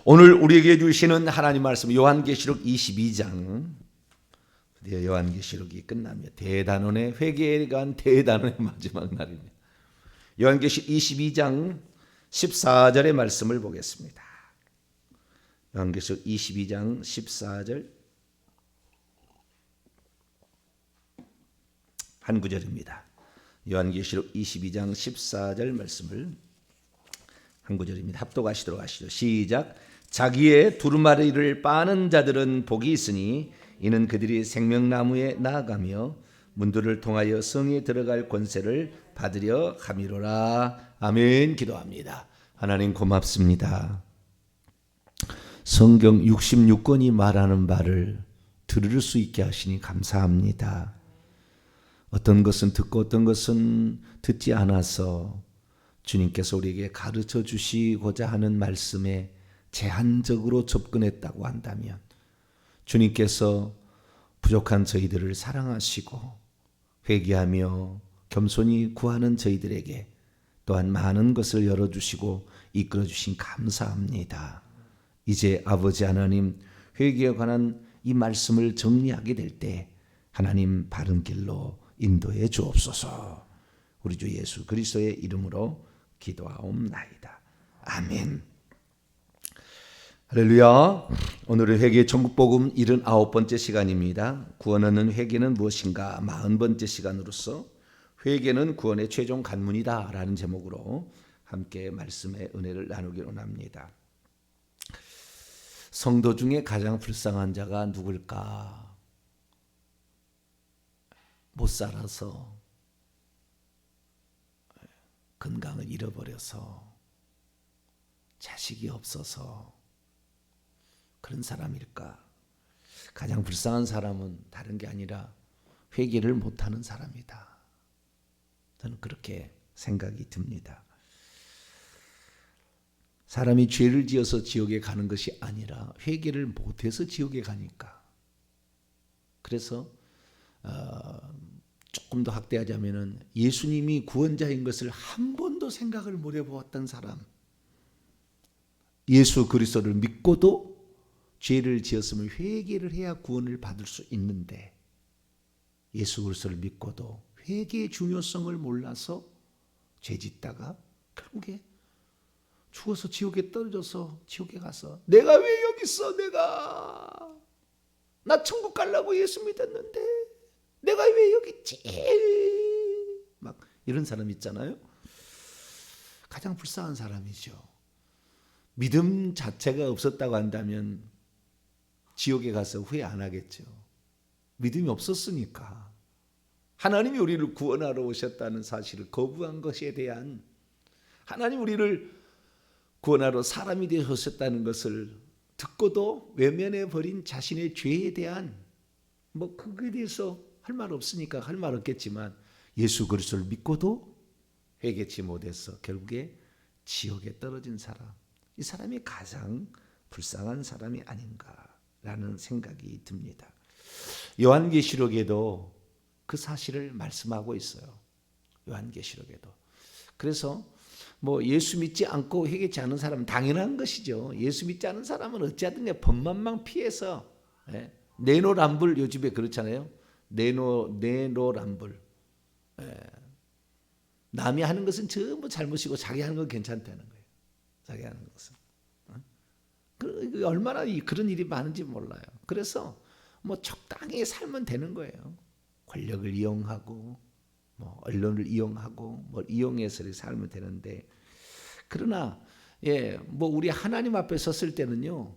오늘 우리에게 주시는 하나님 말씀 요한계시록 22장. 드디어 요한계시록이 끝납니다. 대단원의 회개에 간 대단원의 마지막 날입니다. 요한계시록 22장 14절의 말씀을 보겠습니다. 요한계시록 22장 14절 한 구절입니다. 요한계시록 22장 14절 말씀을 한 구절입니다. 합독하시도록 하시죠. 시작. 자기의 두루마리를 빠는 자들은 복이 있으니 이는 그들이 생명나무에 나아가며 문들을 통하여 성에 들어갈 권세를 받으려 함이로라. 아멘. 기도합니다. 하나님 고맙습니다. 성경 66권이 말하는 바를 들을 수 있게 하시니 감사합니다. 어떤 것은 듣고 어떤 것은 듣지 않아서 주님께서 우리에게 가르쳐 주시고자 하는 말씀에 제한적으로 접근했다고 한다면 주님께서 부족한 저희들을 사랑하시고 회개하며 겸손히 구하는 저희들에게 또한 많은 것을 열어주시고 이끌어주신 감사합니다. 이제 아버지 하나님 회개에 관한 이 말씀을 정리하게 될 때 하나님 바른 길로 인도해 주옵소서. 우리 주 예수 그리스도의 이름으로 기도하옵나이다. 아멘. 할렐루야. 오늘은 회개 전국복음 79번째 시간입니다. 구원 얻는 회개는 무엇인가 40번째 시간으로서 회개는 구원의 최종 관문이다 라는 제목으로 함께 말씀의 은혜를 나누기 원합니다. 성도 중에 가장 불쌍한 자가 누굴까? 못 살아서 건강을 잃어버려서 자식이 없어서 그런 사람일까? 가장 불쌍한 사람은 다른 게 아니라 회개를 못하는 사람이다. 저는 그렇게 생각이 듭니다. 사람이 죄를 지어서 지옥에 가는 것이 아니라 회개를 못해서 지옥에 가니까. 그래서 조금 더 확대하자면은 예수님이 구원자인 것을 한 번도 생각을 못 해보았던 사람, 예수 그리스도를 믿고도 죄를 지었으면 회개를 해야 구원을 받을 수 있는데 예수 그리스도를 믿고도 회개의 중요성을 몰라서 죄 짓다가 결국에 죽어서 지옥에 떨어져서 지옥에 가서 내가 왜 여기 있어? 나 천국 가려고 예수 믿었는데 내가 왜 여기 있지? 막 이런 사람 있잖아요. 가장 불쌍한 사람이죠. 믿음 자체가 없었다고 한다면 지옥에 가서 후회 안 하겠죠. 믿음이 없었으니까. 하나님이 우리를 구원하러 오셨다는 사실을 거부한 것에 대한, 하나님 우리를 구원하러 사람이 되셨다는 것을 듣고도 외면해 버린 자신의 죄에 대한 그거에 대해서 할 말 없으니까 할 말 없겠지만 예수 그리스도를 믿고도 회개치 못해서 결국에 지옥에 떨어진 사람, 이 사람이 가장 불쌍한 사람이 아닌가라는 생각이 듭니다. 요한계시록에도 그 사실을 말씀하고 있어요. 요한계시록에도. 그래서 예수 믿지 않고 회개치 않은 사람은 당연한 것이죠. 예수 믿지 않은 사람은 어찌하든 법만만 피해서 내노람불, 요즘에 그렇잖아요. 내노람불. 남이 하는 것은 전부 잘못이고 자기 하는 건 괜찮다는 거예요. 자기 하는 것은. 얼마나 그런 일이 많은지 몰라요. 그래서 적당히 살면 되는 거예요. 권력을 이용하고 언론을 이용하고 이용해서 살면 되는데, 그러나 우리 하나님 앞에 섰을 때는요,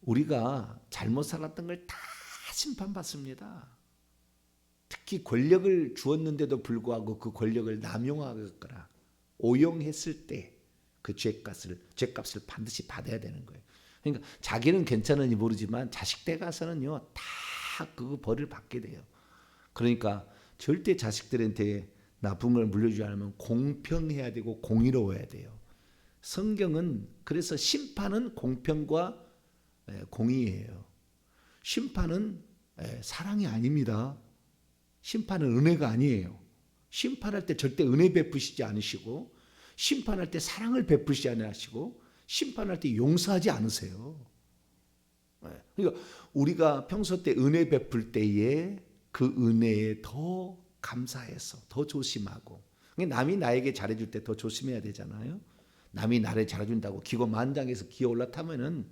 우리가 잘못 살았던 걸 다 심판받습니다. 특히 권력을 주었는데도 불구하고 그 권력을 남용하거나 오용했을 때 그 죄값을 반드시 받아야 되는 거예요. 그러니까 자기는 괜찮은지 모르지만 자식 때 가서는요 다 그 벌을 받게 돼요. 그러니까 절대 자식들한테 나쁜 걸 물려주지 않으면 공평해야 되고 공의로워야 돼요. 성경은 그래서 심판은 공평과 공의예요. 심판은 사랑이 아닙니다. 심판은 은혜가 아니에요. 심판할 때 절대 은혜 베푸시지 않으시고 심판할 때 사랑을 베푸시지 않으시고 심판할 때 용서하지 않으세요. 그러니까 우리가 평소 때 은혜 베풀 때에 그 은혜에 더 감사해서 더 조심하고, 남이 나에게 잘해줄 때 더 조심해야 되잖아요. 남이 나를 잘해준다고 기고만장해서 기어 올라타면은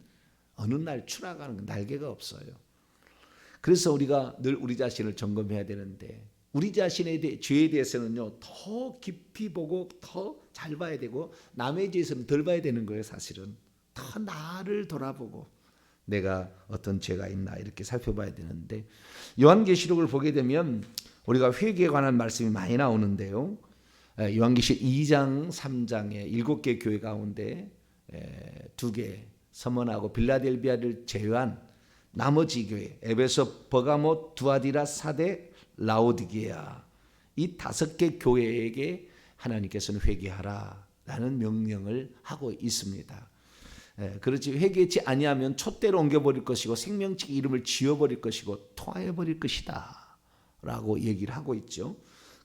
어느 날 추락하는 날개가 없어요. 그래서 우리가 늘 우리 자신을 점검해야 되는데, 우리 자신의 죄에 대해서는요 더 깊이 보고 더 잘 봐야 되고, 남의 죄에서는 덜 봐야 되는 거예요. 사실은 더 나를 돌아보고 내가 어떤 죄가 있나 이렇게 살펴봐야 되는데, 요한계시록을 보게 되면 우리가 회개에 관한 말씀이 많이 나오는데요. 요한계시록 2장 3장에 7개 교회 가운데 2개 서머나하고 빌라델비아를 제외한 나머지 교회, 에베소, 버가모, 두아디라, 사데, 라오디게아, 이 5개 교회에게 하나님께서는 회개하라라는 명령을 하고 있습니다. 그렇지 회개치 아니하면 촛대로 옮겨버릴 것이고 생명책 이름을 지워버릴 것이고 토하여버릴 것이다 라고 얘기를 하고 있죠.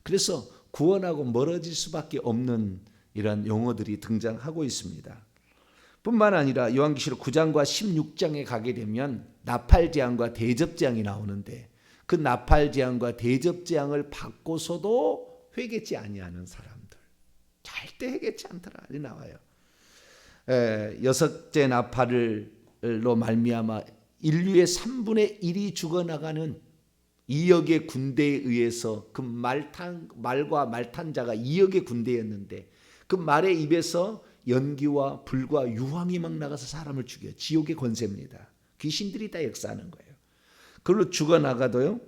그래서 구원하고 멀어질 수밖에 없는 이런 용어들이 등장하고 있습니다. 뿐만 아니라 요한계시록 9장과 16장에 가게 되면 나팔재앙과 대접재앙이 나오는데, 그 나팔재앙과 대접재앙을 받고서도 회개치 아니하는 사람들, 절대 회개치 않더라 이 나와요. 6째 나팔로 말미암아 인류의 3분의 1이 죽어나가는 2억의 군대에 의해서, 그 말과 말탄자가 2억의 군대였는데 그 말의 입에서 연기와 불과 유황이 막 나가서 사람을 죽여요. 지옥의 권세입니다. 귀신들이 다 역사하는 거예요. 그걸로 죽어나가도요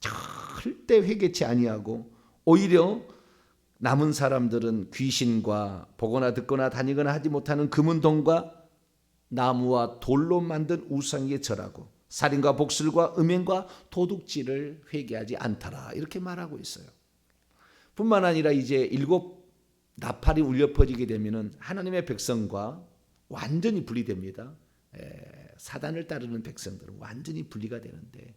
절대 회개치 아니하고, 오히려 남은 사람들은 귀신과 보거나 듣거나 다니거나 하지 못하는 금은 동과 나무와 돌로 만든 우상에 절하고 살인과 복술과 음행과 도둑질을 회개하지 않더라 이렇게 말하고 있어요. 뿐만 아니라 이제 7 나팔이 울려 퍼지게 되면은 하나님의 백성과 완전히 분리됩니다. 사단을 따르는 백성들은 완전히 분리가 되는데,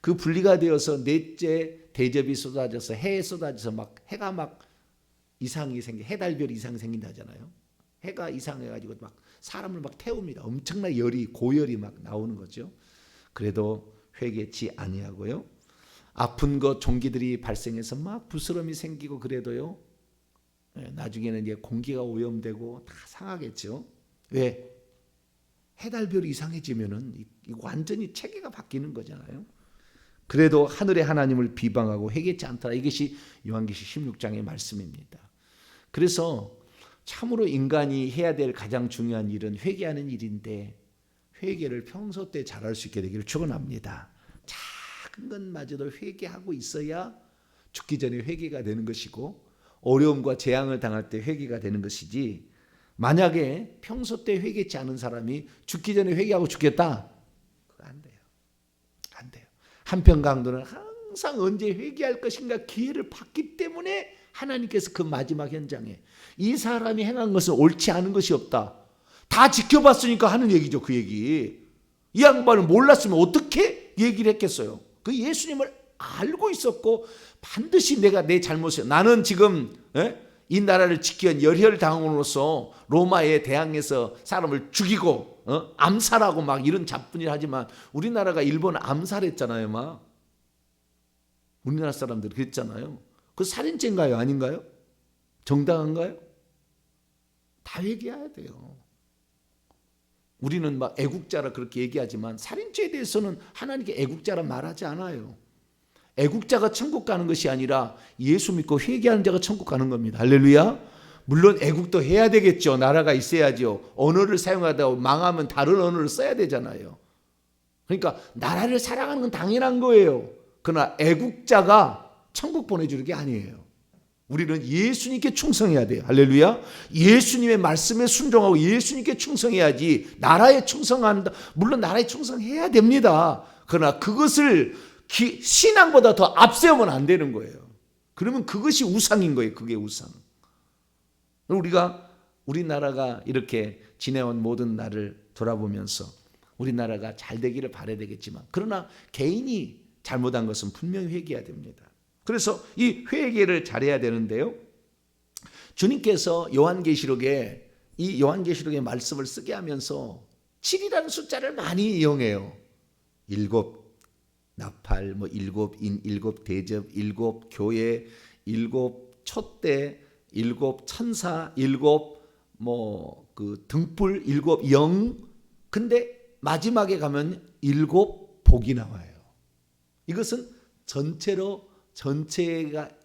그 분리가 되어서 넷째 대접이 쏟아져서 해에 쏟아져서 막 해가 막 이상이 생겨, 해달별 이상이 생긴다잖아요. 해가 이상해가지고 막 사람을 막 태웁니다. 엄청난 열이, 고열이 막 나오는 거죠. 그래도 회개치 아니하고요. 아픈 것 종기들이 발생해서 막 부스럼이 생기고 그래도요. 나중에는 이제 공기가 오염되고 다 상하겠죠. 왜? 해달별이 이상해지면은 완전히 체계가 바뀌는 거잖아요. 그래도 하늘의 하나님을 비방하고 회개치 않더라. 이것이 요한계시록 16장의 말씀입니다. 그래서 참으로 인간이 해야 될 가장 중요한 일은 회개하는 일인데, 회개를 평소 때 잘할 수 있게 되기를 축원합니다. 작은 것마저도 회개하고 있어야 죽기 전에 회개가 되는 것이고, 어려움과 재앙을 당할 때 회개가 되는 것이지, 만약에 평소 때 회개치 않은 사람이 죽기 전에 회개하고 죽겠다? 그거 안 돼요. 안 돼요. 한편 강도는 항상 언제 회개할 것인가 기회를 받기 때문에 하나님께서 그 마지막 현장에 이 사람이 행한 것은 옳지 않은 것이 없다, 다 지켜봤으니까 하는 얘기죠. 그 얘기. 이 양반을 몰랐으면 어떻게 얘기를 했겠어요. 그 예수님을 알고 있었고 반드시 내가 내 잘못을, 나는 지금 이 나라를 지키기 위한 열혈당원으로서 로마에 대항해서 사람을 죽이고 암살하고 막 이런 잡분일 하지만, 우리나라가 일본을 암살했잖아요. 막 우리나라 사람들이 그랬잖아요. 그 살인죄인가요? 아닌가요? 정당한가요? 다 회개해야 돼요. 우리는 막 애국자라 그렇게 얘기하지만 살인죄에 대해서는 하나님께 애국자라 말하지 않아요. 애국자가 천국 가는 것이 아니라 예수 믿고 회개하는 자가 천국 가는 겁니다. 할렐루야. 물론 애국도 해야 되겠죠. 나라가 있어야죠. 언어를 사용하다 망하면 다른 언어를 써야 되잖아요. 그러니까 나라를 사랑하는 건 당연한 거예요. 그러나 애국자가 천국 보내주는 게 아니에요. 우리는 예수님께 충성해야 돼요. 할렐루야. 예수님의 말씀에 순종하고 예수님께 충성해야지 나라에 충성한다. 물론 나라에 충성해야 됩니다. 그러나 그것을 신앙보다 더 앞세우면 안 되는 거예요. 그러면 그것이 우상인 거예요. 그게 우상. 우리나라가 이렇게 지내온 모든 날을 돌아보면서 우리나라가 잘 되기를 바라야 되겠지만, 그러나 개인이 잘못한 것은 분명히 회개해야 됩니다. 그래서 이 회개를 잘해야 되는데요. 주님께서 요한계시록에 이 요한계시록의 말씀을 쓰게 하면서 7이라는 숫자를 많이 이용해요. 일곱 나팔, 뭐 일곱 인, 일곱 대접, 일곱 교회, 일곱 촛대, 일곱 천사, 일곱 뭐 그 등불, 일곱 영. 근데 마지막에 가면 일곱 복이 나와요. 이것은 전체가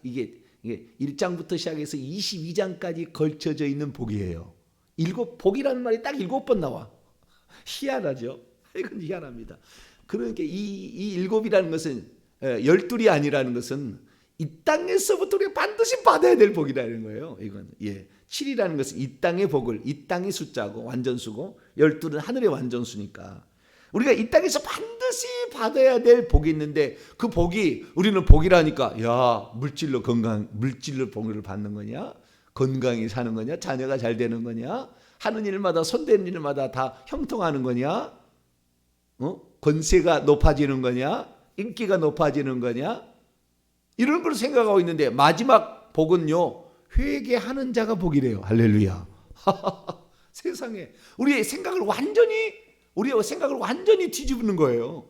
이게 1장부터 시작해서 22장까지 걸쳐져 있는 복이에요. 일곱 복이라는 말이 딱 7번 나와. 희한하죠? 이건 희한합니다. 그러니까 이 일곱이라는 것은 12이 아니라는 것은 이 땅에서부터 우리가 반드시 받아야 될 복이라는 거예요. 이건 7이라는 것은 이 땅의 복을, 이 땅의 숫자고 완전수고 12는 하늘의 완전수니까 우리가 이 땅에서 반드시 받아야 될 복이 있는데 그 복이 우리는 복이라니까 야 물질로 복을 받는 거냐? 건강히 사는 거냐? 자녀가 잘 되는 거냐? 하는 일마다 손대는 일마다 다 형통하는 거냐? 권세가 높아지는 거냐? 인기가 높아지는 거냐? 이런 걸 생각하고 있는데 마지막 복은요. 회개하는 자가 복이래요. 할렐루야. 세상에 우리의 생각을 완전히 뒤집는 거예요.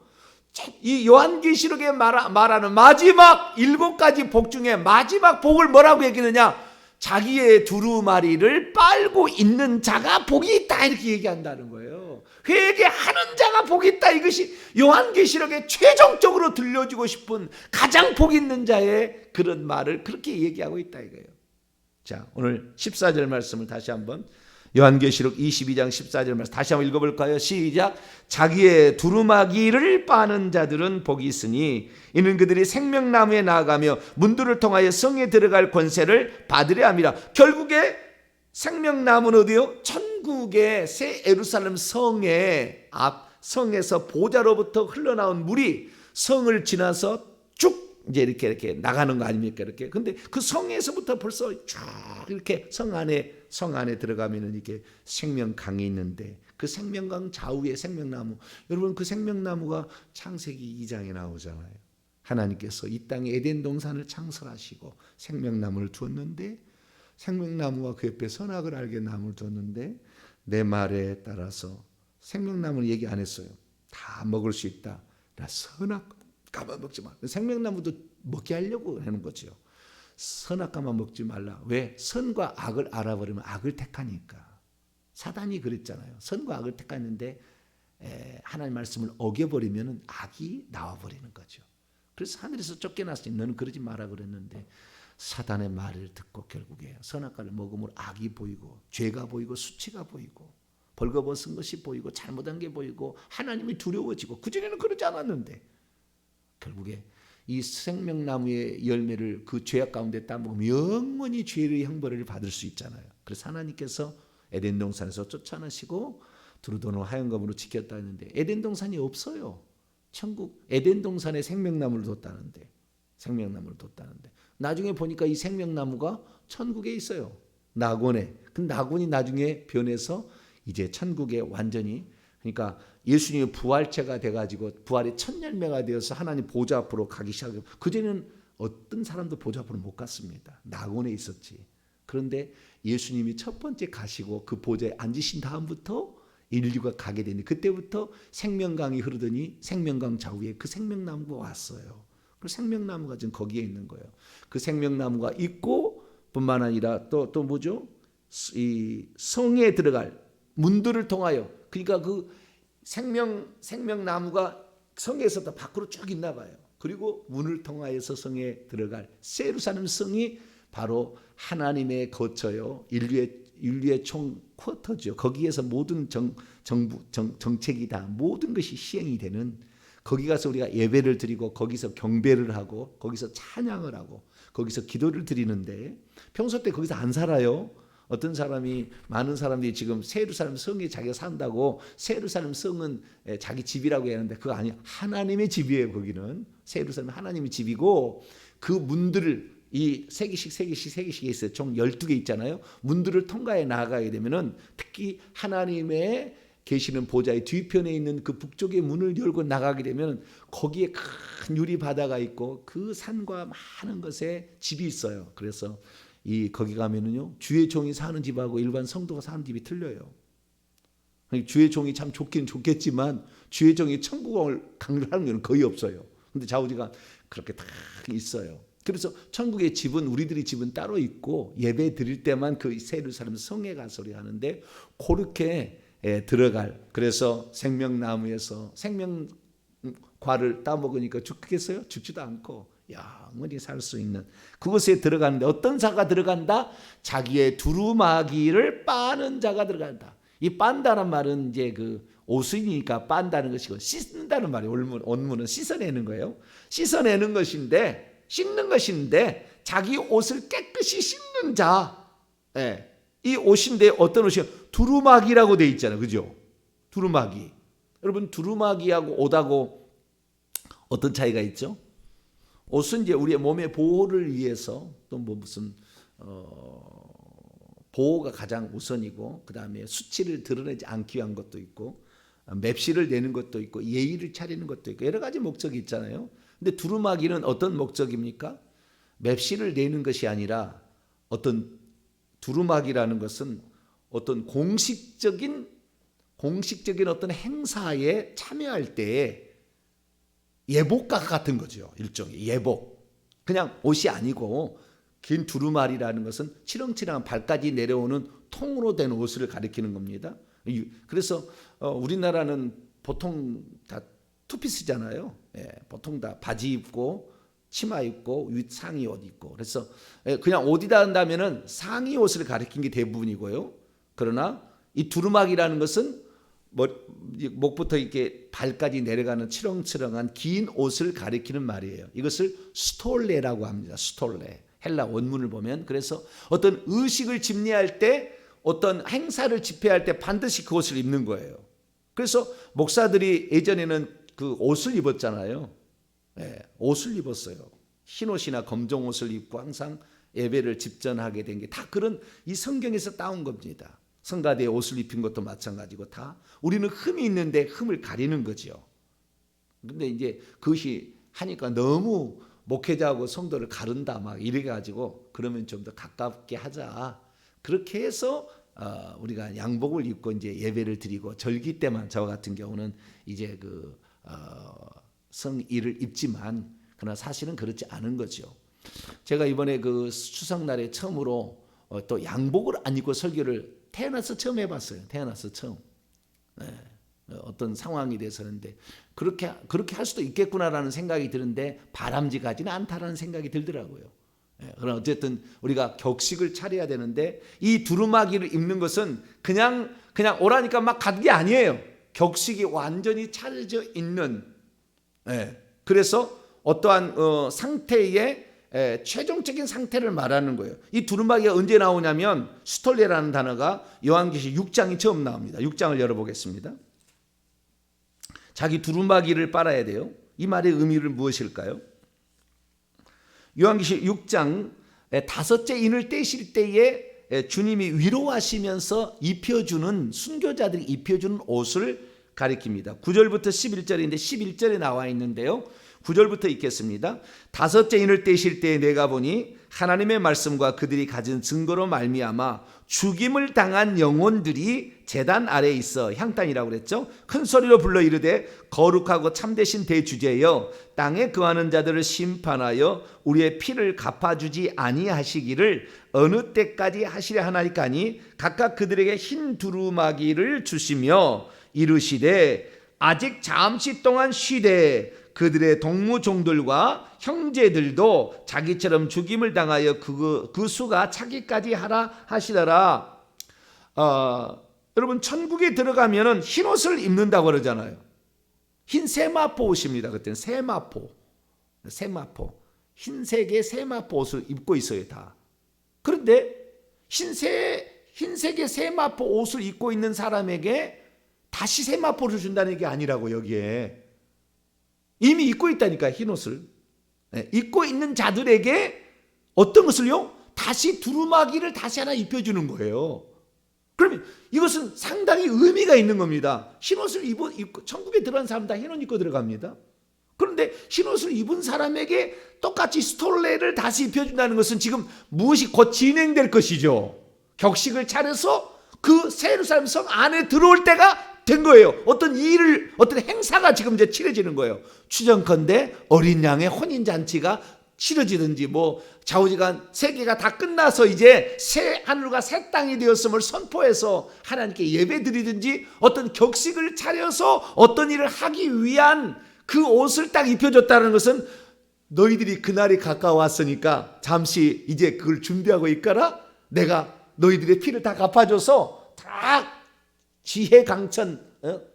이 요한계시록에 말하는 마지막 7가지 복 중에 마지막 복을 뭐라고 얘기하느냐? 자기의 두루마리를 빨고 있는 자가 복이 있다 이렇게 얘기한다는 거예요. 회개하는 자가 복이 있다. 이것이 요한계시록에 최종적으로 들려주고 싶은 가장 복 있는 자의 그런 말을 그렇게 얘기하고 있다 이거예요. 자, 오늘 14절 말씀을 다시 한번 요한계시록 22장 14절 말씀 다시 한번 읽어볼까요? 시작. 자기의 두루마기를 빠는 자들은 복이 있으니 이는 그들이 생명나무에 나아가며 문들을 통하여 성에 들어갈 권세를 받으려 함이라. 결국에 생명나무는 어디요? 천국의 새 예루살렘 성의 앞 성에서 보좌로부터 흘러나온 물이 성을 지나서 쭉 이제 이렇게 나가는 거 아닙니까? 이렇게. 근데 그 성에서부터 벌써 쭉 이렇게 성 안에 들어가면은 이게 생명강이 있는데 그 생명강 좌우에 생명나무. 여러분 그 생명나무가 창세기 2장에 나오잖아요. 하나님께서 이 땅에 에덴 동산을 창설하시고 생명나무를 두었는데 생명나무와 그 옆에 선악을 알게 나무를 두었는데 내 말에 따라서 생명나무는 얘기 안 했어요. 다 먹을 수 있다. 나 선악과만 먹지 마. 생명나무도 먹게 하려고 하는 거죠. 선악과만 먹지 말라. 왜? 선과 악을 알아버리면 악을 택하니까. 사단이 그랬잖아요. 선과 악을 택하는데 하나님 말씀을 어겨버리면 악이 나와버리는 거죠. 그래서 하늘에서 쫓겨났으니 너는 그러지 마라 그랬는데 사단의 말을 듣고 결국에 선악과를 먹으면 악이 보이고 죄가 보이고 수치가 보이고 벌거벗은 것이 보이고 잘못한 게 보이고 하나님이 두려워지고 그전에는 그러지 않았는데 결국에 이 생명나무의 열매를 그 죄악 가운데 따먹으면 영원히 죄의 형벌을 받을 수 있잖아요. 그래서 하나님께서 에덴 동산에서 쫓아내시고 두루도는 하얀검으로 지켰다 했는데 에덴 동산이 없어요. 천국 에덴 동산에 생명나무를 뒀다는데 나중에 보니까 이 생명나무가 천국에 있어요. 낙원에. 그 낙원이 나중에 변해서 이제 천국에 완전히 그러니까 예수님이 부활체가 돼가지고 부활의 첫 열매가 되어서 하나님 보좌 앞으로 가기 시작해요. 그전에는 어떤 사람도 보좌 앞으로 못 갔습니다. 낙원에 있었지. 그런데 예수님이 첫 번째 가시고 그 보좌에 앉으신 다음부터 인류가 가게 되니 그때부터 생명강이 흐르더니 생명강 좌우에 그 생명나무가 왔어요. 그 생명나무가 지금 거기에 있는 거예요. 그 생명나무가 있고 뿐만 아니라 또 뭐죠? 이 성에 들어갈 문들을 통하여 그러니까 그 생명나무가 성에서 밖으로 쭉 있나 봐요. 그리고 문을 통하여서 성에 들어갈 새 예루살렘 성이 바로 하나님의 거처요. 인류의 총 쿼터죠. 거기에서 모든 정책이 다 모든 것이 시행이 되는 거기 가서 우리가 예배를 드리고 거기서 경배를 하고 거기서 찬양을 하고 거기서 기도를 드리는데 평소 때 거기서 안 살아요. 어떤 사람이 많은 사람들이 지금 새 예루살렘 성에 자기가 산다고 새 예루살렘 성은 자기 집이라고 하는데 그거 아니에요. 하나님의 집이에요. 거기는 새 예루살렘 하나님의 집이고 그 문들을 이 세 개씩 있어요. 총 12개 있잖아요. 문들을 통과해 나아가게 되면은 특히 하나님의 계시는 보좌의 뒤편에 있는 그 북쪽의 문을 열고 나가게 되면 거기에 큰 유리 바다가 있고 그 산과 많은 것에 집이 있어요. 그래서 거기 가면은요, 주의 종이 사는 집하고 일반 성도가 사는 집이 틀려요. 주의 종이 참 좋긴 좋겠지만 주의 종이 천국을 강조하는 건 거의 없어요. 근데 좌우지가 그렇게 다 있어요. 그래서 천국의 집은, 우리들이 집은 따로 있고 예배 드릴 때만 그 예루살렘 성에 가서 우리 하는데, 그렇게 들어갈, 그래서 생명나무에서 생명과를 따먹으니까 죽겠어요? 죽지도 않고 영원히 살 수 있는 그곳에 들어가는데, 어떤 자가 들어간다? 자기의 두루마기를 빠는 자가 들어간다. 이 빤다는 말은 이제 그 옷이니까 빤다는 것이고, 씻는다는 말이 원문은 씻어내는 거예요. 씻어내는 것인데, 씻는 것인데, 자기 옷을 깨끗이 씻는 자. 이 옷인데 어떤 옷이요? 두루마기라고 돼 있잖아요. 그죠? 두루마기. 여러분, 두루마기하고 옷하고 어떤 차이가 있죠? 옷은 이제 우리의 몸의 보호를 위해서, 또 뭐 무슨 보호가 가장 우선이고, 그 다음에 수치를 드러내지 않기 위한 것도 있고, 맵시를 내는 것도 있고, 예의를 차리는 것도 있고, 여러 가지 목적이 있잖아요. 근데 두루마기는 어떤 목적입니까? 맵시를 내는 것이 아니라, 어떤 두루마기라는 것은 어떤 공식적인 어떤 행사에 참여할 때에 예복과 같은 거죠. 일종의 예복. 그냥 옷이 아니고, 긴 두루마리라는 것은 치렁치렁한 발까지 내려오는 통으로 된 옷을 가리키는 겁니다. 그래서 우리나라는 보통 다 투피스잖아요. 보통 다 바지 입고 치마 입고 윗 상의 옷 입고, 그래서 그냥 옷이다 한다면은 상의 옷을 가리킨 게 대부분이고요. 그러나 이 두루마기라는 것은 목부터 이렇게 발까지 내려가는 치렁치렁한 긴 옷을 가리키는 말이에요. 이것을 스톨레라고 합니다. 스톨레. 헬라 원문을 보면. 그래서 어떤 의식을 집례할 때, 어떤 행사를 집회할 때 반드시 그 옷을 입는 거예요. 그래서 목사들이 예전에는 그 옷을 입었잖아요. 옷을 입었어요. 흰 옷이나 검정 옷을 입고 항상 예배를 집전하게 된 게 다 그런 이 성경에서 따온 겁니다. 성가대에 옷을 입힌 것도 마찬가지고, 다 우리는 흠이 있는데 흠을 가리는 거죠. 근데 이제 그것이 하니까 너무 목회자하고 성도를 가른다 막 이래가지고, 그러면 좀 더 가깝게 하자. 그렇게 해서 우리가 양복을 입고 이제 예배를 드리고, 절기 때만 저와 같은 경우는 이제 그 성의를 입지만, 그러나 사실은 그렇지 않은 거죠. 제가 이번에 그 추석날에 처음으로 또 양복을 안 입고 설교를 태어나서 처음 해봤어요. 태어나서 처음. 어떤 상황이 돼서는데 그렇게 할 수도 있겠구나라는 생각이 드는데 바람직하지는 않다라는 생각이 들더라고요. 그러나 어쨌든 우리가 격식을 차려야 되는데, 이 두루마기를 입는 것은 그냥 오라니까 막 가는 게 아니에요. 격식이 완전히 차려져 있는. 그래서 어떠한 상태의 최종적인 상태를 말하는 거예요. 이 두루마기가 언제 나오냐면, 스톨레라는 단어가 요한계시 6장이 처음 나옵니다. 6장을 열어보겠습니다. 자기 두루마기를 빨아야 돼요. 이 말의 의미는 무엇일까요? 요한계시 6장 5째 인을 떼실 때에 주님이 위로하시면서 입혀주는, 순교자들이 입혀주는 옷을 가리킵니다. 9절부터 11절인데 11절에 나와 있는데요. 9절부터 읽겠습니다. 5째 인을 떼실 때에 내가 보니 하나님의 말씀과 그들이 가진 증거로 말미암아 죽임을 당한 영혼들이 제단 아래에 있어, 향단이라고 그랬죠. 큰 소리로 불러 이르되, 거룩하고 참되신 대주제여, 땅에 거하는 자들을 심판하여 우리의 피를 갚아주지 아니하시기를 어느 때까지 하시려 하나이까니, 각각 그들에게 흰 두루마기를 주시며 이르시되, 아직 잠시 동안 쉬되 그들의 동무종들과 형제들도 자기처럼 죽임을 당하여 그 수가 차기까지 하라 하시더라. 여러분, 천국에 들어가면은 흰 옷을 입는다고 그러잖아요. 흰 세마포 옷입니다. 그때는 세마포. 흰색의 세마포 옷을 입고 있어요, 다. 그런데 흰색의 세마포 옷을 입고 있는 사람에게 다시 세마포를 준다는 게 아니라고, 여기에. 이미 입고 있다니까, 흰 옷을. 입고 있는 자들에게 어떤 것을요? 다시 두루마기를 다시 하나 입혀주는 거예요. 그러면 이것은 상당히 의미가 있는 겁니다. 흰 옷을 입고 천국에 들어간 사람 다 흰 옷 입고 들어갑니다. 그런데 그런데 흰옷을 입은 사람에게 똑같이 스톨레를 다시 입혀준다는 것은 지금 무엇이 곧 진행될 것이죠. 격식을 차려서 그 새 예루살렘 성 안에 들어올 때가 된 거예요. 어떤 행사가 지금 이제 치러지는 거예요. 추정컨대 어린 양의 혼인잔치가 치러지든지 좌우지간 세계가 다 끝나서 이제 새 하늘과 새 땅이 되었음을 선포해서 하나님께 예배 드리든지 어떤 격식을 차려서 어떤 일을 하기 위한 그 옷을 딱 입혀줬다는 것은 너희들이 그날이 가까웠으니까 잠시 이제 그걸 준비하고 있거라. 내가 너희들의 피를 다 갚아줘서 다 지혜 강천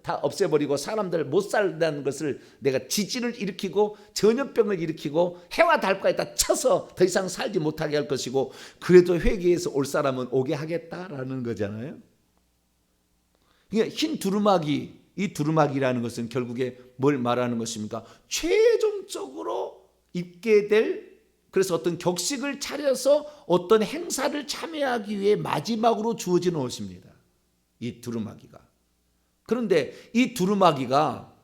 다 없애버리고 사람들 못 살다는 것을 내가 지진을 일으키고 전염병을 일으키고 해와 달까지 다 쳐서 더 이상 살지 못하게 할 것이고 그래도 회개해서 올 사람은 오게 하겠다라는 거잖아요. 그러니까 흰 두루마기, 이 두루마기라는 것은 결국에 뭘 말하는 것입니까? 최종적으로 입게 될, 그래서 어떤 격식을 차려서 어떤 행사를 참여하기 위해 마지막으로 주어지는 옷입니다. 이 두루마기가. 그런데 이 두루마기가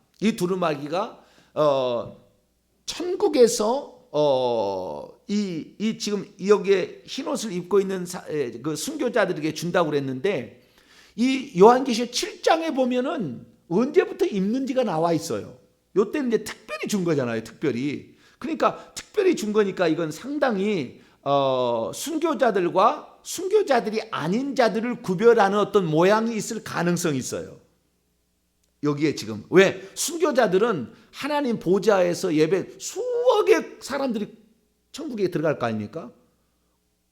천국에서 이 지금 여기에 흰 옷을 입고 있는 그 순교자들에게 준다고 그랬는데 이 요한계시록 7장에 보면은 언제부터 입는지가 나와 있어요. 요때는 이제 특별히 준 거잖아요. 특별히. 그러니까 특별히 준 거니까 이건 상당히 순교자들과 순교자들이 아닌 자들을 구별하는 어떤 모양이 있을 가능성이 있어요. 여기에 지금 왜 순교자들은 하나님 보좌에서 예배 수억의 사람들이 천국에 들어갈 거 아닙니까?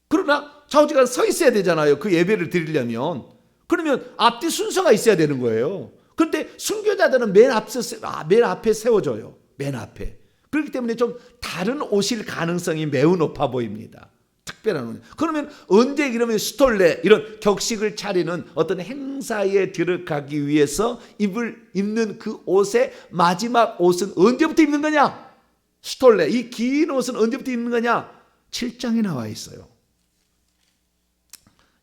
그러나 좌우지간 서 있어야 되잖아요. 그 예배를 드리려면. 그러면 앞뒤 순서가 있어야 되는 거예요. 그런데 순교자들은 맨 앞에 세워져요. 맨 앞에. 그렇기 때문에 좀 다른 옷일 가능성이 매우 높아 보입니다. 특별한 옷. 그러면 언제 그러면 스톨레 이런 격식을 차리는 어떤 행사에 들어가기 위해서 입는 그 옷의 마지막 옷은 언제부터 입는 거냐? 스톨레, 이 긴 옷은 언제부터 입는 거냐? 7장에 나와 있어요.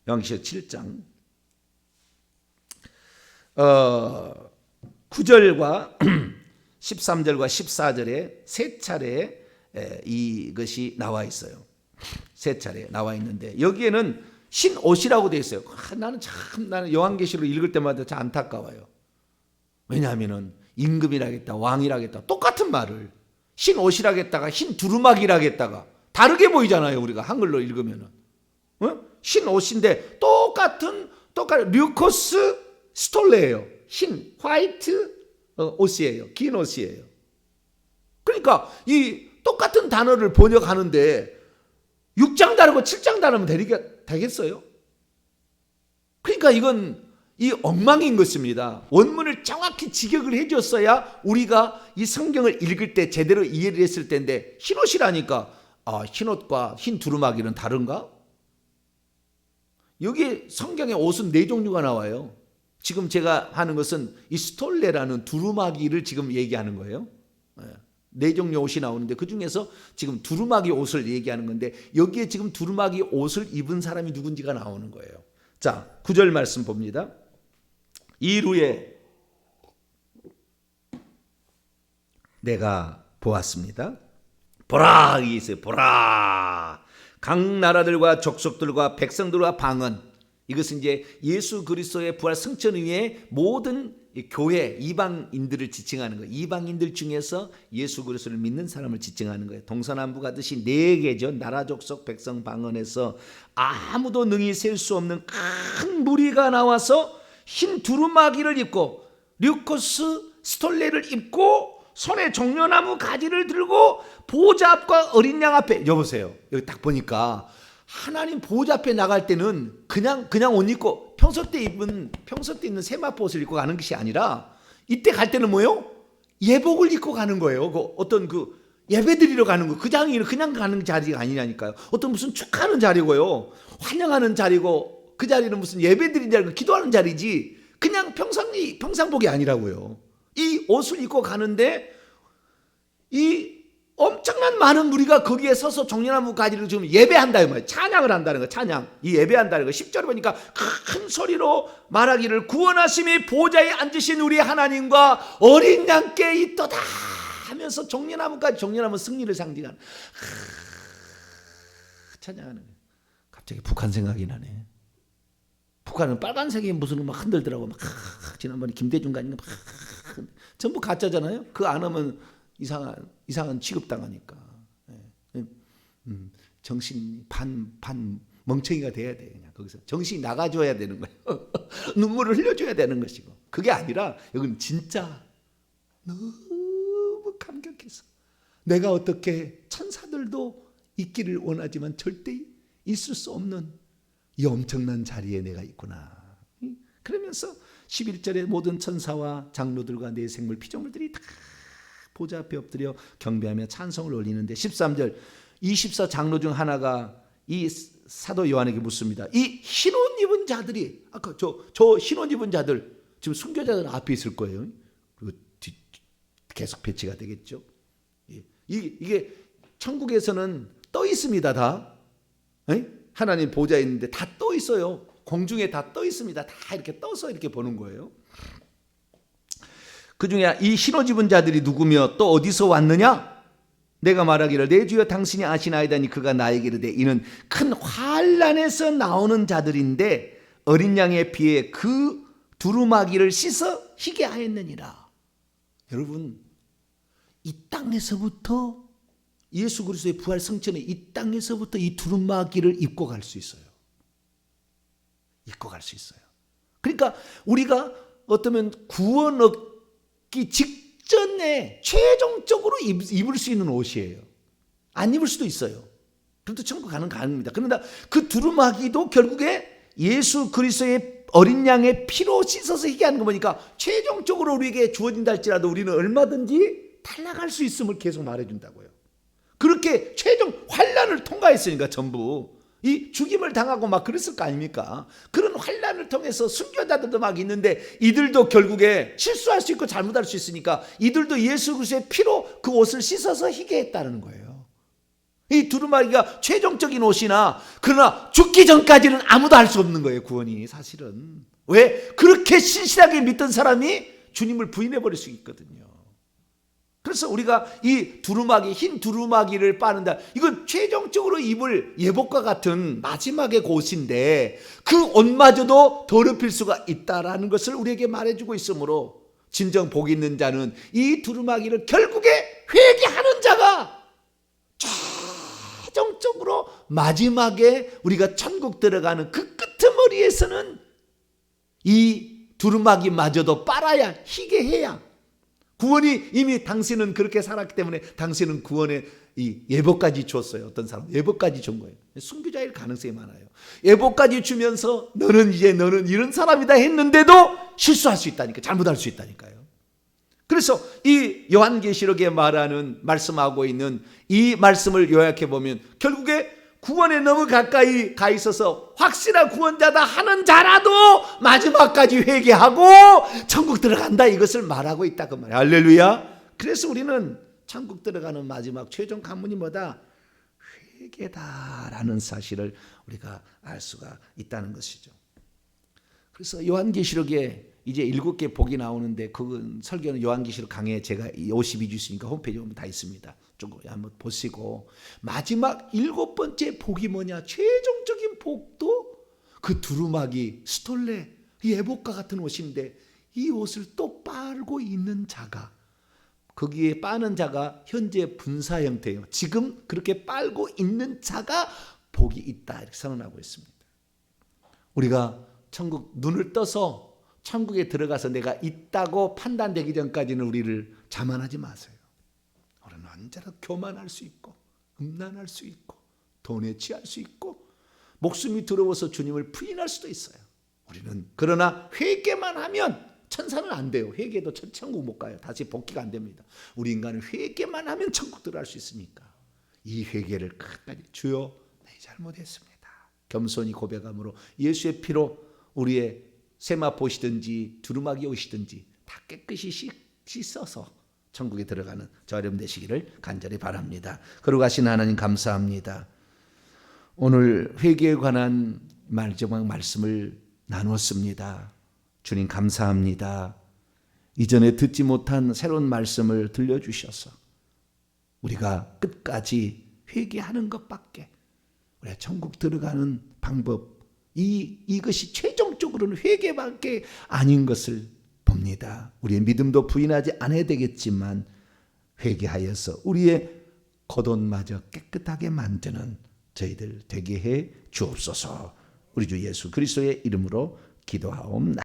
요한계시록 7장 9절과 13절과 14절에 세 차례 이것이 나와 있어요. 세 차례 나와 있는데 여기에는 흰 옷이라고 되어 있어요. 나는 요한계시록 읽을 때마다 참 안타까워요. 왜냐하면은 임금이라겠다, 왕이라겠다 똑같은 말을 흰 옷이라겠다가 흰 두루마기라겠다가 다르게 보이잖아요. 우리가 한글로 읽으면은 흰 옷인데 똑같은 류코스 스톨레예요. 흰 화이트 옷이에요. 긴 옷이에요. 그러니까 이 똑같은 단어를 번역하는데 6장 다르고 7장 다르면 되겠어요? 그러니까 이건 이 엉망인 것입니다. 원문을 정확히 직역을 해줬어야 우리가 이 성경을 읽을 때 제대로 이해를 했을 텐데 흰옷이라니까 흰옷과 흰 두루마기는 다른가? 여기 성경에 옷은 4종류가 나와요. 지금 제가 하는 것은 이 스톨레라는 두루마기를 지금 얘기하는 거예요. 4종류 옷이 나오는데 그 중에서 지금 두루마기 옷을 얘기하는 건데 여기에 지금 두루마기 옷을 입은 사람이 누군지가 나오는 거예요. 자, 9절 말씀 봅니다. 이루에 내가 보았습니다. 보라, 이게 있어요. 보라. 각 나라들과 족속들과 백성들과 방언. 이것은 이제 예수 그리스도의 부활 승천 위에 모든 교회 이방인들을 지칭하는 거예요. 이방인들 중에서 예수 그리스도를 믿는 사람을 지칭하는 거예요. 동서남북 가듯이 4개죠. 나라 족속 백성 방언에서 아무도 능히 셀 수 없는 큰 무리가 나와서 흰 두루마기를 입고 류코스 스톨레를 입고 손에 종려나무 가지를 들고 보좌 앞과 어린 양 앞에, 여보세요. 여기 딱 보니까 하나님 보좌 앞에 나갈 때는 그냥 옷 입고 평소 때 입는 세마포 옷을 입고 가는 것이 아니라 이때 갈 때는 뭐예요? 예복을 입고 가는 거예요. 어떤 예배 드리러 가는 거. 그 장이 그냥 가는 자리가 아니라니까요. 어떤 무슨 축하하는 자리고요. 환영하는 자리고 그 자리는 무슨 예배 드리는 자리고 기도하는 자리지 그냥 평상복이 아니라고요. 이 옷을 입고 가는데 이 엄청난 많은 무리가 거기에 서서 종려나무 가지를 지금 예배한다 이 말이에요. 찬양을 한다는 거. 찬양. 이 예배한다는 거. 10절에 보니까 큰 소리로 말하기를 구원하심이 보좌에 앉으신 우리 하나님과 어린 양께 있도다. 하면서 종려나무까지, 종려나무 승리를 상징하는 찬양하는 거예요. 갑자기 북한 생각이 나네. 북한은 빨간색이 무슨 막 흔들더라고. 막 지난번에 김대중 가니까 막 전부 가짜잖아요. 그 안 하면 이상한 취급당하니까. 정신 반 멍청이가 돼야 돼. 그냥 거기서 정신이 나가줘야 되는 거예요. 눈물을 흘려줘야 되는 것이고. 그게 아니라 여기는 진짜 너무 감격해서 내가 어떻게 천사들도 있기를 원하지만 절대 있을 수 없는 이 엄청난 자리에 내가 있구나. 그러면서 11절에 모든 천사와 장로들과 내 생물 피조물들이 다 보좌 앞에 엎드려 경배하며 찬송을 올리는데 13절 24장로 중 하나가 이 사도 요한에게 묻습니다. 이 흰옷 입은 자들이 아까 저 흰옷 입은 자들 지금 순교자들 앞에 있을 거예요. 그리고 계속 배치가 되겠죠. 이게 천국에서는 떠 있습니다. 다 하나님 보좌에 있는데 다 떠 있어요. 공중에 다 떠 있습니다. 다 이렇게 떠서 이렇게 보는 거예요. 그 중에 이 흰옷 입은 자들이 누구며 또 어디서 왔느냐? 내가 말하기를 내 주여 당신이 아시나이다니 그가 나에게 이르되 이는 큰 환난에서 나오는 자들인데 어린 양의 피에 그 두루마기를 씻어 희게 하였느니라. 여러분, 이 땅에서부터 예수 그리스도의 부활 성천에 이 땅에서부터 이 두루마기를 입고 갈 수 있어요. 입고 갈 수 있어요. 그러니까 우리가 어쩌면 구원 얻기 직전에 최종적으로 입을 수 있는 옷이에요. 안 입을 수도 있어요. 그래도 천국 가는 가능합니다. 그런데 그 두루마기도 결국에 예수 그리스도의 어린 양의 피로 씻어서 희게 하는 거 보니까 최종적으로 우리에게 주어진다 할지라도 우리는 얼마든지 탈락할 수 있음을 계속 말해준다고요. 그렇게 최종 환난을 통과했으니까 전부 이 죽임을 당하고 막 그랬을 거 아닙니까? 그런 환난을 통해서 순교자들도 막 있는데 이들도 결국에 실수할 수 있고 잘못할 수 있으니까 이들도 예수 그리스도의 피로 그 옷을 씻어서 희게 했다는 거예요. 이 두루마기가 최종적인 옷이나 그러나 죽기 전까지는 아무도 할 수 없는 거예요. 구원이 사실은. 왜? 그렇게 신실하게 믿던 사람이 주님을 부인해버릴 수 있거든요. 그래서 우리가 이 두루마기, 흰 두루마기를 빠는다. 이건 최종적으로 입을 예복과 같은 마지막의 옷인데 그 옷마저도 더럽힐 수가 있다라는 것을 우리에게 말해주고 있으므로 진정 복 있는 자는 이 두루마기를 결국에 회개하는 자가 최종적으로 마지막에 우리가 천국 들어가는 그 끄트머리에서는 이 두루마기마저도 빨아야 희게 해야 구원이 이미 당신은 그렇게 살았기 때문에 당신은 구원의 이 예복까지 줬어요. 어떤 사람 예복까지 준 거예요. 순교자일 가능성이 많아요. 예복까지 주면서 너는 이런 사람이다 했는데도 실수할 수 있다니까, 잘못할 수 있다니까요. 그래서 이 요한계시록에 말씀하고 있는 이 말씀을 요약해 보면 결국에 구원에 너무 가까이 가 있어서 확실한 구원자다 하는 자라도 마지막까지 회개하고 천국 들어간다 이것을 말하고 있다 그 말이에요. 할렐루야. 그래서 우리는 천국 들어가는 마지막 최종 관문이 뭐다? 회개다라는 사실을 우리가 알 수가 있다는 것이죠. 그래서 요한계시록에 이제 7개 복이 나오는데 그 설교는 요한계시록 강해 제가 52주 있으니까 홈페이지에 보면 다 있습니다. 좀 한번 보시고 마지막 7번째 복이 뭐냐? 최종적인 복도 그 두루마기 스톨레 예복과 같은 옷인데 이 옷을 또 빨고 있는 자가 거기에 빠는 자가 현재 분사 형태예요. 지금 그렇게 빨고 있는 자가 복이 있다 이렇게 선언하고 있습니다. 우리가 천국 눈을 떠서 천국에 들어가서 내가 있다고 판단되기 전까지는 우리를 자만하지 마세요. 우리는 언제나 교만할 수 있고 음란할 수 있고 돈에 취할 수 있고 목숨이 두려워서 주님을 부인할 수도 있어요. 우리는 그러나 회개만 하면 천사는 안 돼요. 회개도 천국 못 가요. 다시 복귀가 안 됩니다. 우리 인간은 회개만 하면 천국 들어갈 수 있으니까 이 회개를 끝까지 주여 내 잘못했습니다. 겸손히 고백함으로 예수의 피로 우리의 세마포시든지 두루마기 옷이든지 다 깨끗이 씻어서 천국에 들어가는 저 여러분 되시기를 간절히 바랍니다. 거룩하신 하나님 감사합니다. 오늘 회개에 관한 마지막 말씀을 나누었습니다. 주님 감사합니다. 이전에 듣지 못한 새로운 말씀을 들려주셔서 우리가 끝까지 회개하는 것밖에, 우리가 천국 들어가는 방법, 이것이 최종적으로는 회개밖에 아닌 것을 봅니다. 우리의 믿음도 부인하지 않아야 되겠지만 회개하여서 우리의 겉옷마저 깨끗하게 만드는 저희들 되게 해 주옵소서. 우리 주 예수 그리스도의 이름으로 기도하옵나이다.